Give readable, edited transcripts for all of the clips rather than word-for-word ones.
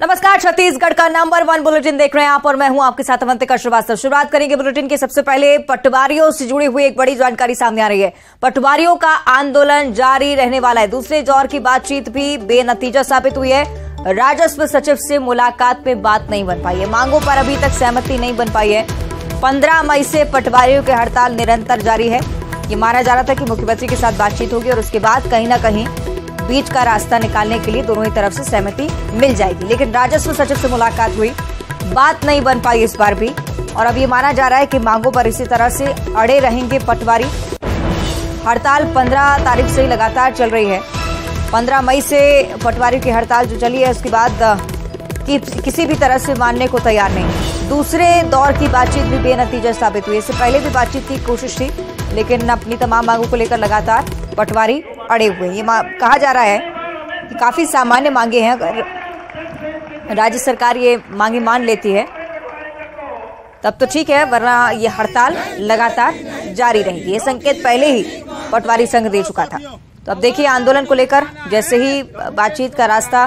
नमस्कार, छत्तीसगढ़ का number 1 bulletin देख रहे हैं आप और मैं हूं आपके साथ अवंतिका श्रीवास्तव। शुरुआत करेंगे बुलेटिन की। सबसे पहले पटवारियों से जुड़ी हुई एक बड़ी जानकारी सामने आ रही है। पटवारियों का आंदोलन जारी रहने वाला है। दूसरे दौर की बातचीत भी बेनतीजा साबित हुई है। राजस्व सचिव से मुलाकात में बात नहीं बन पाई है। मांगों पर अभी तक सहमति नहीं बन पाई है। 15 मई से पटवारियों की हड़ताल निरंतर जारी है। ये माना जा रहा था कि मुख्यमंत्री के साथ बातचीत होगी और उसके बाद कहीं ना कहीं बीच का रास्ता निकालने के लिए दोनों ही तरफ से सहमति मिल जाएगी, लेकिन राजस्व सचिव से मुलाकात हुई, बात नहीं बन पाई इस बार भी। और अब ये माना जा रहा है कि मांगों पर इसी तरह से अड़े रहेंगे पटवारी। हड़ताल 15 तारीख से ही लगातार चल रही है। 15 मई से पटवारी की हड़ताल जो चली है, उसके बाद किसी भी तरह से मानने को तैयार नहीं। दूसरे दौर की बातचीत भी बेनतीजा साबित हुई। इससे पहले भी बातचीत की कोशिश थी, लेकिन अपनी तमाम मांगों को लेकर लगातार पटवारी अड़े हुए। ये कहा जा रहा है कि काफी सामान्य मांगे हैं। अगर राज्य सरकार ये मांगे मान लेती है तब तो ठीक है, वरना ये हड़ताल लगातार जारी रहेगी। ये संकेत पहले ही पटवारी संघ दे चुका था। तो अब देखिए, आंदोलन को लेकर जैसे ही बातचीत का रास्ता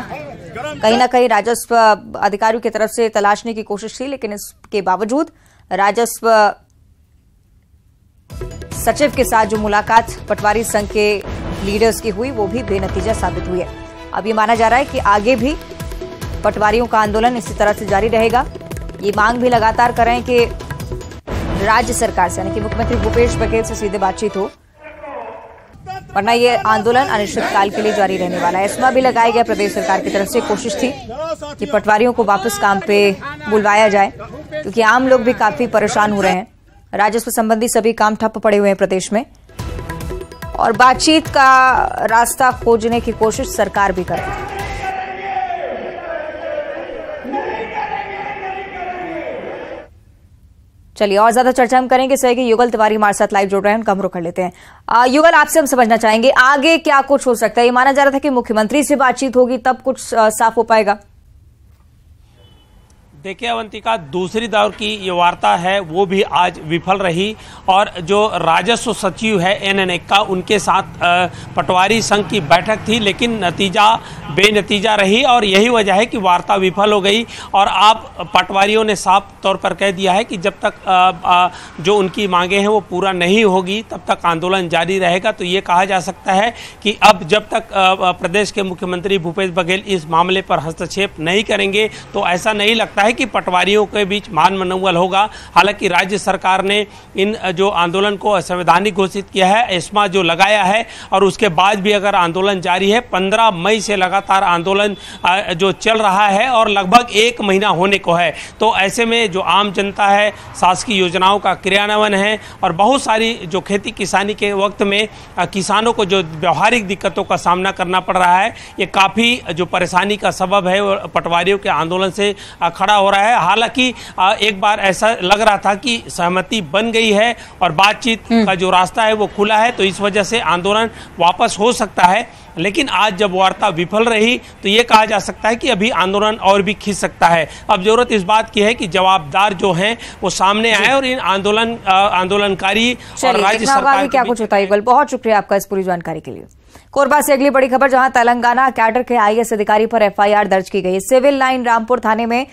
कहीं ना कहीं राजस्व अधिकारियों की तरफ से तलाशने की कोशिश थी, लेकिन इसके बावजूद राजस्व सचिव के साथ जो मुलाकात पटवारी संघ के लीडर्स की हुई, वो भी बेनतीजा साबित हुई है। अब ये माना जा रहा है कि आगे भी पटवारियों का आंदोलन इसी तरह से जारी रहेगा। ये मांग भी लगातार कर रहे हैं कि राज्य सरकार से, यानी कि मुख्यमंत्री भूपेश बघेल से सीधे बातचीत हो, वरना ये आंदोलन अनिश्चितकाल के लिए जारी रहने वाला है। एस्मा भी लगाया गया प्रदेश सरकार की तरफ से। कोशिश थी कि पटवारियों को वापस काम पे बुलवाया जाए, क्योंकि आम लोग भी काफी परेशान हो रहे हैं। राजस्व संबंधी सभी काम ठप्प पड़े हुए हैं प्रदेश में, और बातचीत का रास्ता खोजने की कोशिश सरकार भी कर रही है। चलिए, और ज्यादा चर्चा हम करेंगे। सहयोगी युगल तिवारी हमारे साथ लाइव जुड़ रहे हैं, उनका हम रुख कर लेते हैं। युगल, आपसे हम समझना चाहेंगे आगे क्या कुछ हो सकता है। ये माना जा रहा था कि मुख्यमंत्री से बातचीत होगी तब कुछ साफ हो पाएगा। देखिए अवंतिका, दूसरी दौर की ये वार्ता है वो भी आज विफल रही, और जो राजस्व सचिव है एन एक्का, उनके साथ पटवारी संघ की बैठक थी, लेकिन नतीजा बेनतीजा रही, और यही वजह है कि वार्ता विफल हो गई। और आप पटवारियों ने साफ तौर पर कह दिया है कि जब तक जो उनकी मांगे हैं वो पूरा नहीं होगी तब तक आंदोलन जारी रहेगा। तो ये कहा जा सकता है कि अब जब तक प्रदेश के मुख्यमंत्री भूपेश बघेल इस मामले पर हस्तक्षेप नहीं करेंगे तो ऐसा नहीं लगता है कि पटवारियों के बीच मान मनोबल होगा। हालांकि राज्य सरकार ने इन जो आंदोलन को असंवैधानिक घोषित किया है, एस्मा जो लगाया है, और उसके बाद भी अगर आंदोलन जारी है, 15 मई से लगातार आंदोलन जो चल रहा है और लगभग 1 महीना होने को है। तो ऐसे में जो आम जनता है, शासकीय योजनाओं का क्रियान्वयन है, और बहुत सारी जो खेती किसानी के वक्त में किसानों को जो व्यवहारिक दिक्कतों का सामना करना पड़ रहा है, ये काफ़ी जो परेशानी का सबब है वो पटवारियों के आंदोलन से खड़ा हो रहा है। हालांकि एक बार ऐसा लग रहा था कि सहमति बन गई है और बातचीत का जो रास्ता है वो खुला है, तो इस वजह से आंदोलन वापस हो सकता है। लेकिन आज जब वार्ता विफल रही तो ये कहा जा सकता है कि अभी आंदोलन और भी खिंच सकता है। अब जरूरत इस बात की है कि जवाबदार जो हैं वो सामने आए और इन आंदोलनकारी और राज्य सरकार क्या कुछ होता है। बहुत शुक्रिया आपका इस पूरी जानकारी के लिए। कोरबा से अगली बड़ी खबर, जहां तेलंगाना कैडर के आईएएस अधिकारी पर एफआईआर दर्ज की गई। सिविल लाइन रामपुर थाने में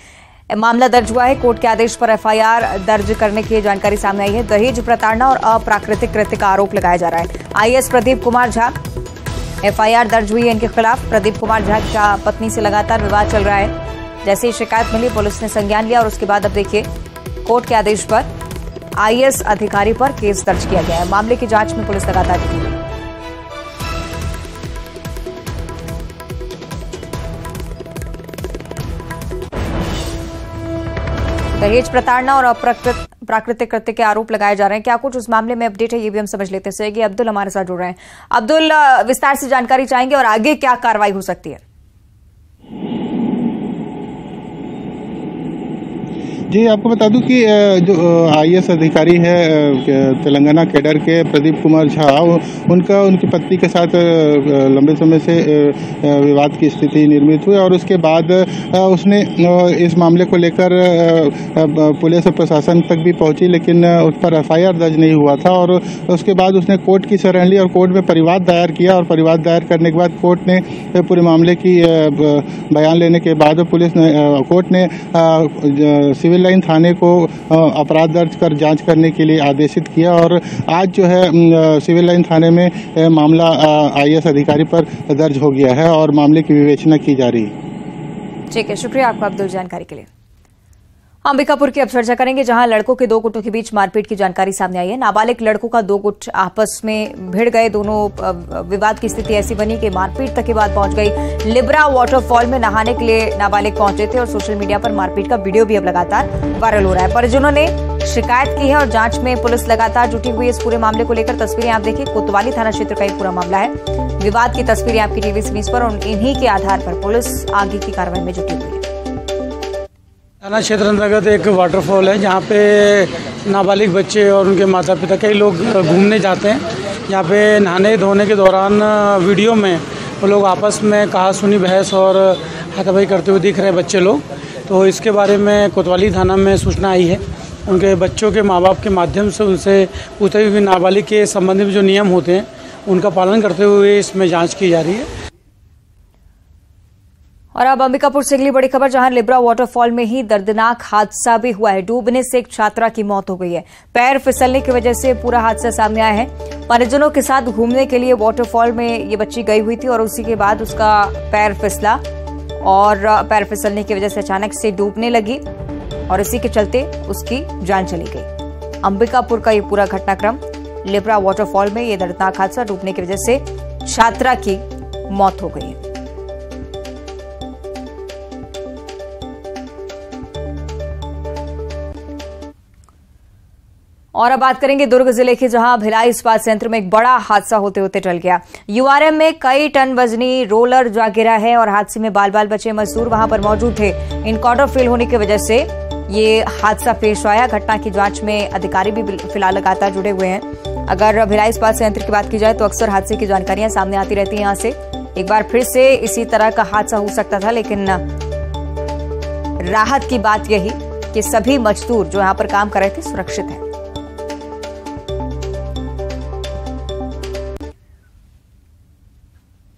मामला दर्ज हुआ है। कोर्ट के आदेश पर एफआईआर दर्ज करने की जानकारी सामने आई है। दहेज प्रताड़ना और अप्राकृतिक कृत्य का आरोप लगाया जा रहा है। आईएएस प्रदीप कुमार झा, एफआईआर दर्ज हुई है इनके खिलाफ। प्रदीप कुमार झा का पत्नी से लगातार विवाद चल रहा है। जैसे ही शिकायत मिली, पुलिस ने संज्ञान लिया, और उसके बाद अब देखिए कोर्ट के आदेश पर आईएएस अधिकारी पर केस दर्ज किया गया है। मामले की जांच में पुलिस लगातार जुटी है। दहेज प्रताड़ना और प्राकृतिक कृत्य के आरोप लगाए जा रहे हैं। क्या कुछ उस मामले में अपडेट है, ये भी हम समझ लेते हैं। अब्दुल हमारे साथ जुड़ रहे हैं। अब्दुल, विस्तार से जानकारी चाहेंगे और आगे क्या कार्रवाई हो सकती है? जी, आपको बता दूं कि जो IAS अधिकारी है तेलंगाना कैडर के प्रदीप कुमार झा, उनकी पत्नी के साथ लंबे समय से विवाद की स्थिति निर्मित हुई और उसके बाद उसने इस मामले को लेकर पुलिस और प्रशासन तक भी पहुंची, लेकिन उस पर FIR दर्ज नहीं हुआ था और उसके बाद उसने कोर्ट की शरण ली और कोर्ट में परिवाद दायर किया और परिवाद दायर करने के बाद कोर्ट ने पूरे मामले की बयान लेने के बाद कोर्ट ने सिविल लाइन थाने को अपराध दर्ज कर जांच करने के लिए आदेशित किया और आज जो है सिविल लाइन थाने में मामला IAS अधिकारी पर दर्ज हो गया है और मामले की विवेचना की जा रही है। ठीक है, शुक्रिया आपका अब्दुल जानकारी के लिए। अंबिकापुर की अब चर्चा करेंगे, जहां लड़कों के दो गुटों के बीच मारपीट की जानकारी सामने आई है। नाबालिग लड़कों का दो गुट आपस में भिड़ गए। दोनों विवाद की स्थिति ऐसी बनी कि मारपीट तक की बात पहुंच गई। लिब्रा वाटरफॉल में नहाने के लिए नाबालिग पहुंचे थे और सोशल मीडिया पर मारपीट का वीडियो भी अब लगातार वायरल हो रहा है। परिजनों ने शिकायत की है और जांच में पुलिस लगातार जुटी हुई है। इस पूरे मामले को लेकर तस्वीरें आप देखिए, कोतवाली थाना क्षेत्र का ये पूरा मामला है। विवाद की तस्वीरें आपकी टीवी स्क्रीन पर और इन्हीं के आधार पर पुलिस आगे की कार्रवाई में जुटी हुई है। थाना क्षेत्र अंतर्गत एक वाटरफॉल है जहाँ पे नाबालिग बच्चे और उनके माता पिता कई लोग घूमने जाते हैं। यहाँ पे नहाने धोने के दौरान वीडियो में वो लोग आपस में कहा सुनी बहस और हाथापाई करते हुए दिख रहे हैं बच्चे लोग। तो इसके बारे में कोतवाली थाना में सूचना आई है। उनके बच्चों के माँ बाप के माध्यम से उनसे पूछते हुए नाबालिग के संबंधित जो नियम होते हैं उनका पालन करते हुए इसमें जाँच की जा रही है। और अब अंबिकापुर से अगली बड़ी खबर, जहां लिब्रा वाटरफॉल में ही दर्दनाक हादसा भी हुआ है। डूबने से एक छात्रा की मौत हो गई है। पैर फिसलने की वजह से पूरा हादसा सामने आया है। परिजनों के साथ घूमने के लिए वाटरफॉल में ये बच्ची गई हुई थी और उसी के बाद उसका पैर फिसला और पैर फिसलने की वजह से अचानक से डूबने लगी और इसी के चलते उसकी जान चली गई। अंबिकापुर का ये पूरा घटनाक्रम, लिब्रा वाटरफॉल में ये दर्दनाक हादसा, डूबने की वजह से छात्रा की मौत हो गई है। और अब बात करेंगे दुर्ग जिले की, जहां भिलाई इस्पात संयंत्र में एक बड़ा हादसा होते होते टल गया। URM में कई टन वजनी रोलर जा गिरा है और हादसे में बाल बाल बचे मजदूर वहां पर मौजूद थे। इनकाउंटर फेल होने की वजह से ये हादसा पेश आया। घटना की जांच में अधिकारी भी फिलहाल लगातार जुड़े हुए हैं। अगर भिलाई इस्पात संयंत्र की बात की जाए तो अक्सर हादसे की जानकारियां सामने आती रहती हैं। यहां से एक बार फिर से इसी तरह का हादसा हो सकता था, लेकिन राहत की बात यही कि सभी मजदूर जो यहां पर काम कर रहे थे सुरक्षित हैं।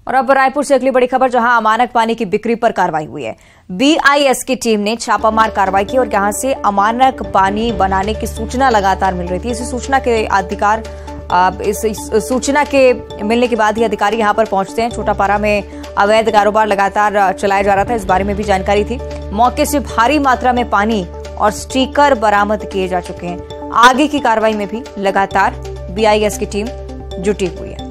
और अब रायपुर से अगली बड़ी खबर, जहां अमानक पानी की बिक्री पर कार्रवाई हुई है। BIS की टीम ने छापामार कार्रवाई की और यहां से अमानक पानी बनाने की सूचना लगातार मिल रही थी। इस सूचना के मिलने के बाद ही अधिकारी यहां पर पहुंचते हैं। छोटापारा में अवैध कारोबार लगातार चलाया जा रहा था, इस बारे में भी जानकारी थी। मौके से भारी मात्रा में पानी और स्टिकर बरामद किए जा चुके हैं। आगे की कार्रवाई में भी लगातार BIS की टीम जुटी हुई है।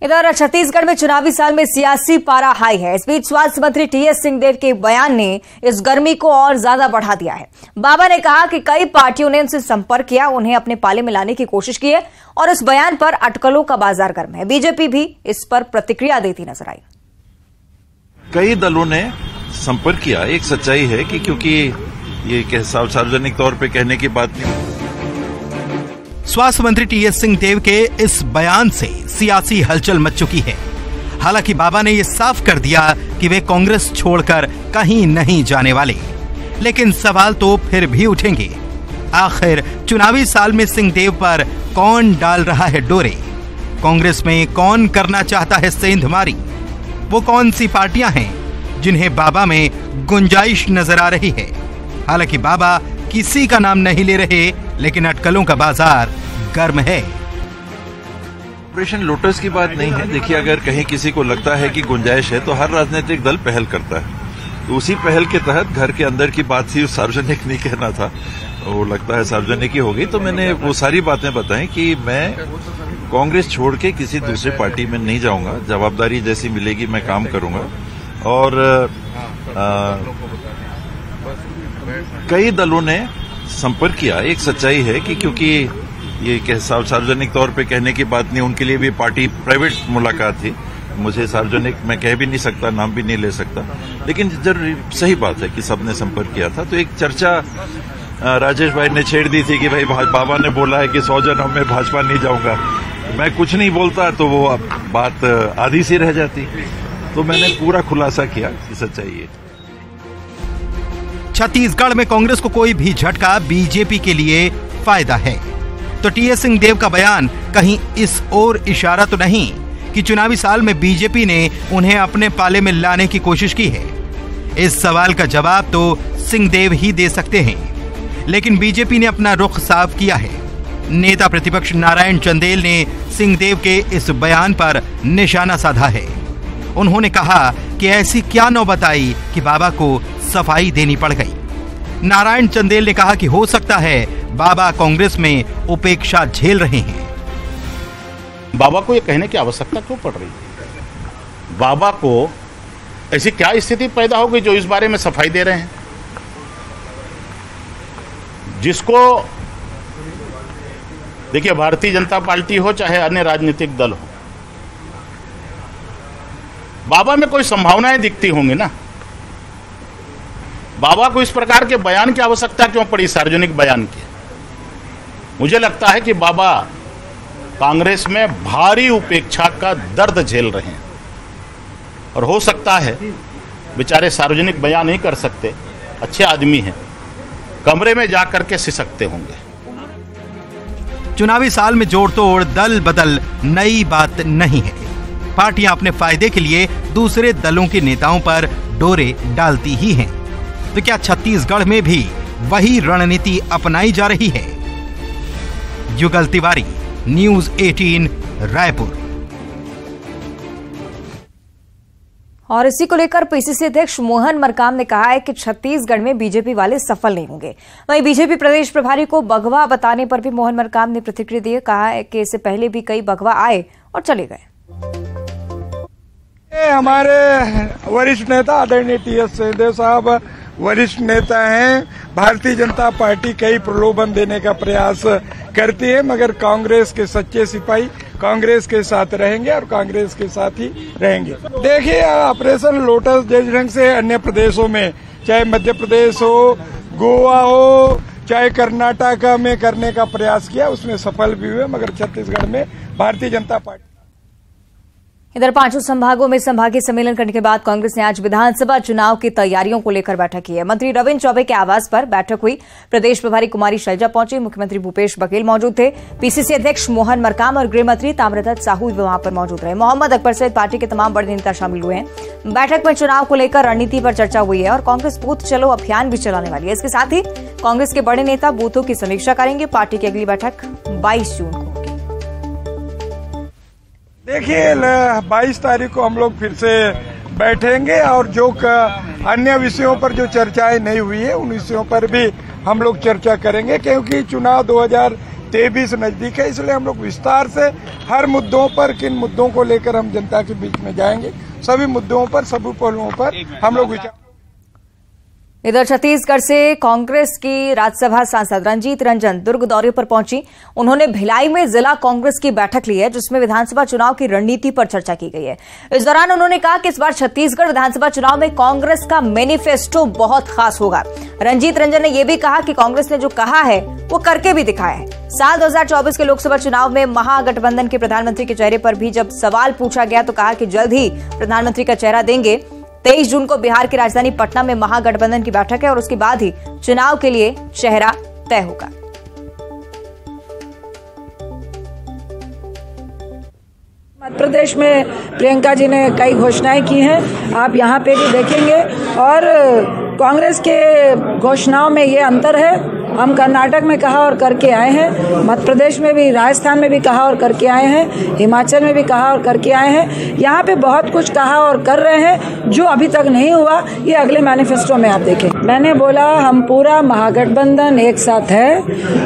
इधर छत्तीसगढ़ में चुनावी साल में सियासी पारा हाई है। इस बीच स्वास्थ्य मंत्री TS सिंहदेव के बयान ने इस गर्मी को और ज्यादा बढ़ा दिया है। बाबा ने कहा कि कई पार्टियों ने उनसे संपर्क किया, उन्हें अपने पाले में लाने की कोशिश की है और इस बयान पर अटकलों का बाजार गर्म है। बीजेपी भी इस पर प्रतिक्रिया देती नजर आई। कई दलों ने संपर्क किया। एक सच्चाई है कि क्योंकि ये सार्वजनिक तौर पर कहने की बात नहीं। स्वास्थ्य मंत्री TS सिंहदेव के इस बयान से सियासी हलचल मच चुकी है। हालांकि बाबा ने ये साफ कर दिया कि वे कांग्रेस छोड़कर कहीं नहीं जाने वाले, लेकिन सवाल तो फिर भी उठेंगे। आखिर चुनावी साल में सिंहदेव पर कौन डाल रहा है डोरे? कांग्रेस में कौन करना चाहता है सेंधमारी? वो कौन सी पार्टियां हैं जिन्हें बाबा में गुंजाइश नजर आ रही है? हालांकि बाबा किसी का नाम नहीं ले रहे, लेकिन अटकलों का बाजार गर्म है। ऑपरेशन लोटस की बात नहीं है। देखिए, अगर कहीं किसी को लगता है कि गुंजाइश है तो हर राजनीतिक दल पहल करता है। तो उसी पहल के तहत घर के अंदर की बात थी, सार्वजनिक नहीं कहना था। वो लगता है सार्वजनिक ही होगी, तो मैंने वो सारी बातें बताई कि मैं कांग्रेस छोड़ के किसी दूसरी पार्टी में नहीं जाऊंगा। जवाबदारी जैसी मिलेगी मैं काम करूंगा। और कई दलों ने संपर्क किया। एक सच्चाई है कि क्योंकि ये सार्वजनिक तौर पे कहने की बात नहीं, उनके लिए भी पार्टी प्राइवेट मुलाकात थी, मुझे सार्वजनिक मैं कह भी नहीं सकता, नाम भी नहीं ले सकता, लेकिन जरूरी सही बात है कि सबने संपर्क किया था। तो एक चर्चा राजेश भाई ने छेड़ दी थी कि भाई बाबा ने बोला है कि 100 जन मैं भाजपा नहीं जाऊंगा, मैं कुछ नहीं बोलता तो वो बात आधी सी रह जाती। तो मैंने पूरा खुलासा किया कि सच्चाई है। छत्तीसगढ़ में कांग्रेस को कोई भी झटका बीजेपी के लिए फायदा है, तो टीएस सिंहदेव का बयान कहीं इस ओर इशारा तो नहीं कि चुनावी साल में बीजेपी ने उन्हें अपने पाले में लाने की कोशिश की है? इस सवाल का जवाब तो सिंहदेव ही दे सकते हैं, लेकिन बीजेपी ने अपना रुख साफ किया है। नेता प्रतिपक्ष नारायण चंदेल ने सिंहदेव के इस बयान पर निशाना साधा है। उन्होंने कहा कि ऐसी क्या नौबत आई कि बाबा को सफाई देनी पड़ गई। नारायण चंदेल ने कहा कि हो सकता है बाबा कांग्रेस में उपेक्षा झेल रहे हैं। बाबा को ये कहने की आवश्यकता क्यों पड़ रही है? बाबा को ऐसी क्या स्थिति पैदा हो गई जो इस बारे में सफाई दे रहे हैं? जिसको देखिए, भारतीय जनता पार्टी हो चाहे अन्य राजनीतिक दल हो, बाबा में कोई संभावनाएं दिखती होंगी ना। बाबा को इस प्रकार के बयान की आवश्यकता क्यों पड़ी, सार्वजनिक बयान की? मुझे लगता है कि बाबा कांग्रेस में भारी उपेक्षा का दर्द झेल रहे हैं और हो सकता है बेचारे सार्वजनिक बयान नहीं कर सकते, अच्छे आदमी हैं, कमरे में जाकर के सिसकते होंगे। चुनावी साल में जोड़ तोड़ दल बदल नई बात नहीं है। पार्टियां अपने फायदे के लिए दूसरे दलों के नेताओं पर डोरे डालती ही हैं। तो क्या छत्तीसगढ़ में भी वही रणनीति अपनाई जा रही है? युगल तिवारी, न्यूज़ 18, रायपुर। और इसी को लेकर पीसीसी अध्यक्ष मोहन मरकाम ने कहा है कि छत्तीसगढ़ में बीजेपी वाले सफल नहीं होंगे। वहीं बीजेपी प्रदेश प्रभारी को बगवा बताने पर भी मोहन मरकाम ने प्रतिक्रिया दी। कहा है कि इससे पहले भी कई बगवा आए और चले गए। हमारे वरिष्ठ नेता आदरणीय टीएस सिंहदेव साहब वरिष्ठ नेता हैं। भारतीय जनता पार्टी कई प्रलोभन देने का प्रयास करती है, मगर कांग्रेस के सच्चे सिपाही कांग्रेस के साथ रहेंगे और कांग्रेस के साथ ही रहेंगे। देखिए, ऑपरेशन लोटस जिस ढंग से अन्य प्रदेशों में, चाहे मध्य प्रदेश हो, गोवा हो, चाहे कर्नाटक में करने का प्रयास किया, उसमें सफल भी हुए, मगर छत्तीसगढ़ में भारतीय जनता पार्टी। इधर पांचों संभागों में संभागीय सम्मेलन करने के बाद कांग्रेस ने आज विधानसभा चुनाव की तैयारियों को लेकर बैठक की है। मंत्री रविन्द्र चौबे के आवास पर बैठक हुई। प्रदेश प्रभारी कुमारी शैलजा पहुंची, मुख्यमंत्री भूपेश बघेल मौजूद थे, पीसीसी अध्यक्ष मोहन मरकाम और गृह मंत्री ताम्रध्वज साहू वहां पर मौजूद रहे। मोहम्मद अकबर सहित पार्टी के तमाम बड़े नेता शामिल हुए हैं। बैठक में चुनाव को लेकर रणनीति पर चर्चा हुई है और कांग्रेस बूथ चलो अभियान भी चलाने वाली है। इसके साथ ही कांग्रेस के बड़े नेता बूथों की समीक्षा करेंगे। पार्टी की अगली बैठक 22 जून को। देखिए, 22 तारीख को हम लोग फिर से बैठेंगे और जो अन्य विषयों पर जो चर्चाएं नहीं हुई है उन विषयों पर भी हम लोग चर्चा करेंगे, क्योंकि चुनाव 2023 नजदीक है। इसलिए हम लोग विस्तार से हर मुद्दों पर, किन मुद्दों को लेकर हम जनता के बीच में जाएंगे, सभी मुद्दों पर, सभी पहलुओं पर हम लोग विचार। इधर छत्तीसगढ़ से कांग्रेस की राज्यसभा सांसद रंजीत रंजन दुर्ग दौरे पर पहुंची। उन्होंने भिलाई में जिला कांग्रेस की बैठक ली है, जिसमें विधानसभा चुनाव की रणनीति पर चर्चा की गई है। इस दौरान उन्होंने कहा कि इस बार छत्तीसगढ़ विधानसभा चुनाव में कांग्रेस का मैनिफेस्टो बहुत खास होगा। रंजीत रंजन ने यह भी कहा कि कांग्रेस ने जो कहा है वो करके भी दिखाया है। साल 2024 के लोकसभा चुनाव में महागठबंधन के प्रधानमंत्री के चेहरे पर भी जब सवाल पूछा गया तो कहा कि जल्द ही प्रधानमंत्री का चेहरा देंगे। 23 जून को बिहार की राजधानी पटना में महागठबंधन की बैठक है और उसके बाद ही चुनाव के लिए चेहरा तय होगा। मध्य प्रदेश में प्रियंका जी ने कई घोषणाएं की हैं, आप यहाँ पे भी देखेंगे। और कांग्रेस के घोषणाओं में ये अंतर है हम कर्नाटक में कहा और करके आए हैं, मध्य प्रदेश में भी, राजस्थान में भी कहा और करके आए हैं, हिमाचल में भी कहा और करके आए हैं। यहाँ पे बहुत कुछ कहा और कर रहे हैं जो अभी तक नहीं हुआ, ये अगले मैनिफेस्टो में आप देखें। मैंने बोला हम पूरा महागठबंधन एक साथ है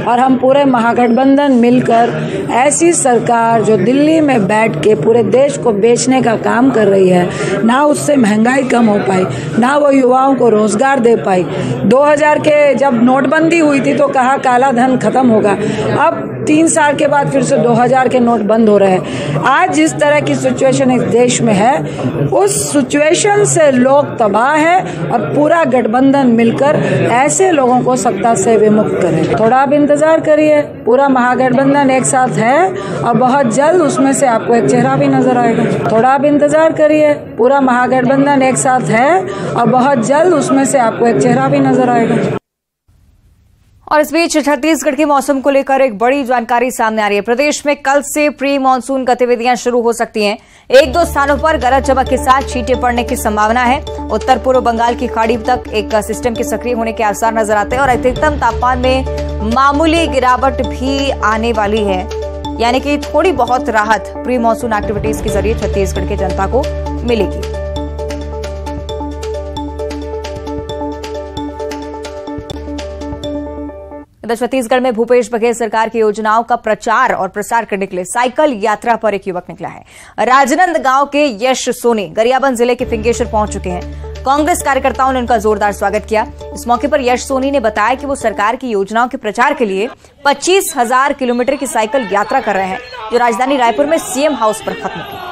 और हम पूरे महागठबंधन मिलकर ऐसी सरकार जो दिल्ली में बैठ के पूरे देश को बेचने का काम कर रही है, ना उससे महंगाई कम हो पाई, ना वो युवाओं को रोजगार दे पाई। 2000 के जब नोटबंदी हुई थी तो कहा काला धन खत्म होगा, अब 3 साल के बाद फिर से 2000 के नोट बंद हो रहे हैं। आज जिस तरह की सिचुएशन इस देश में है, उस सिचुएशन से लोग तबाह है और पूरा गठबंधन मिलकर ऐसे लोगों को सत्ता से विमुक्त करे। थोड़ा आप इंतजार करिए, पूरा महागठबंधन एक साथ है और बहुत जल्द उसमें से आपको एक चेहरा भी नजर आएगा। थोड़ा आप इंतजार करिए, पूरा महागठबंधन एक साथ है और बहुत जल्द उसमें से आपको एक चेहरा भी नजर आएगा। और इस बीच छत्तीसगढ़ के मौसम को लेकर एक बड़ी जानकारी सामने आ रही है। प्रदेश में कल से प्री मानसून गतिविधियां शुरू हो सकती हैं। 1-2 स्थानों पर गरज चमक के साथ छींटे पड़ने की संभावना है। उत्तर पूर्व बंगाल की खाड़ी तक एक सिस्टम के सक्रिय होने के आसार नजर आते हैं और अधिकतम तापमान में मामूली गिरावट भी आने वाली है, यानी कि थोड़ी बहुत राहत प्री मानसून एक्टिविटीज के जरिए छत्तीसगढ़ की जनता को मिलेगी। इधर छत्तीसगढ़ में भूपेश बघेल सरकार की योजनाओं का प्रचार और प्रसार करने के लिए साइकिल यात्रा पर एक युवक निकला है। राजनांदगांव के यश सोनी गरियाबंद जिले के फिंगेश्वर पहुंच चुके हैं। कांग्रेस कार्यकर्ताओं ने उनका जोरदार स्वागत किया। इस मौके पर यश सोनी ने बताया कि वो सरकार की योजनाओं के प्रचार के लिए 25,000 किलोमीटर की साइकिल यात्रा कर रहे हैं, जो राजधानी रायपुर में सीएम हाउस पर खत्म हुई।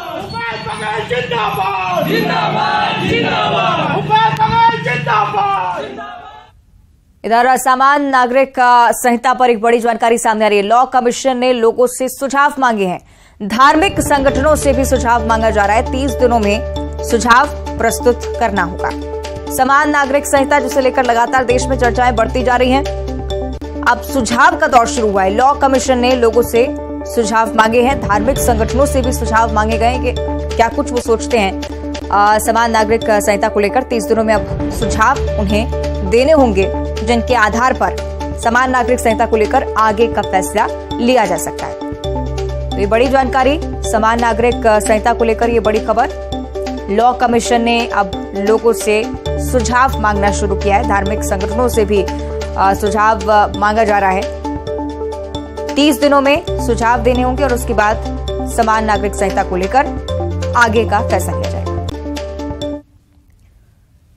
इधर समान नागरिक संहिता पर एक बड़ी जानकारी सामने आ रही है। लॉ कमीशन ने लोगों से सुझाव मांगे हैं। धार्मिक संगठनों से भी सुझाव मांगा जा रहा है। 30 दिनों में सुझाव प्रस्तुत करना होगा। समान नागरिक संहिता जिसे लेकर लगातार देश में चर्चाएं बढ़ती जा रही हैं, अब सुझाव का दौर शुरू हुआ है। लॉ कमीशन ने लोगों से सुझाव मांगे हैं। धार्मिक संगठनों से भी सुझाव मांगे गए कि क्या कुछ वो सोचते हैं समान नागरिक संहिता को लेकर। 30 दिनों में अब सुझाव उन्हें देने होंगे, जिनके आधार पर समान नागरिक संहिता को लेकर आगे का फैसला लिया जा सकता है। तो ये बड़ी जानकारी समान नागरिक संहिता को लेकर, ये बड़ी खबर। लॉ कमीशन ने अब लोगों से सुझाव मांगना शुरू किया है। धार्मिक संगठनों से भी सुझाव मांगा जा रहा है। 30 दिनों में सुझाव देने होंगे और उसके बाद समान नागरिक संहिता को लेकर आगे का फैसला लिया जाएगा।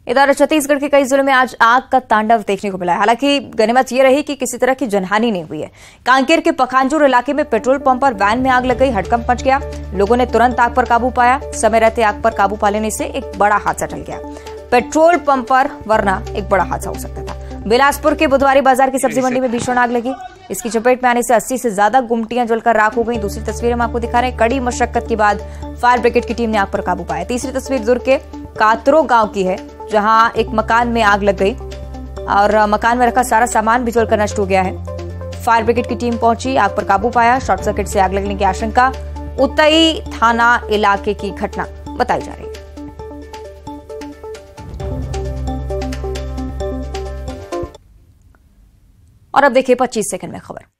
इधर छत्तीसगढ़ के कई जिलों में आज आग का तांडव देखने को मिला है। हालांकि गनीमत ये रही कि किसी तरह की जनहानि नहीं हुई है। कांकेर के पखांजूर इलाके में पेट्रोल पंप पर वैन में आग लग गई। हड़कंप मच गया। लोगों ने तुरंत आग पर काबू पाया। समय रहते आग पर काबू पा लेने से एक बड़ा हादसा टल गया। पेट्रोल पंप पर वरना एक बड़ा हादसा हो सकता था। बिलासपुर के बुधवारी बाजार की सब्जी मंडी में भीषण आग लगी। इसकी चपेट में आने से 80 से ज्यादा गुमटियां जलकर राख हो गई। दूसरी तस्वीर हम आपको दिखा रहे हैं। कड़ी मशक्कत के बाद फायर ब्रिगेड की टीम ने आग पर काबू पाया। तीसरी तस्वीर दुर्ग के कातरो गांव की है, जहां एक मकान में आग लग गई और मकान में रखा सारा सामान भी जलकर नष्ट हो गया है। फायर ब्रिगेड की टीम पहुंची, आग पर काबू पाया। शॉर्ट सर्किट से आग लगने की आशंका उतई थाना इलाके की घटना बताई जा रही है। और अब देखिए 25 सेकंड में खबर।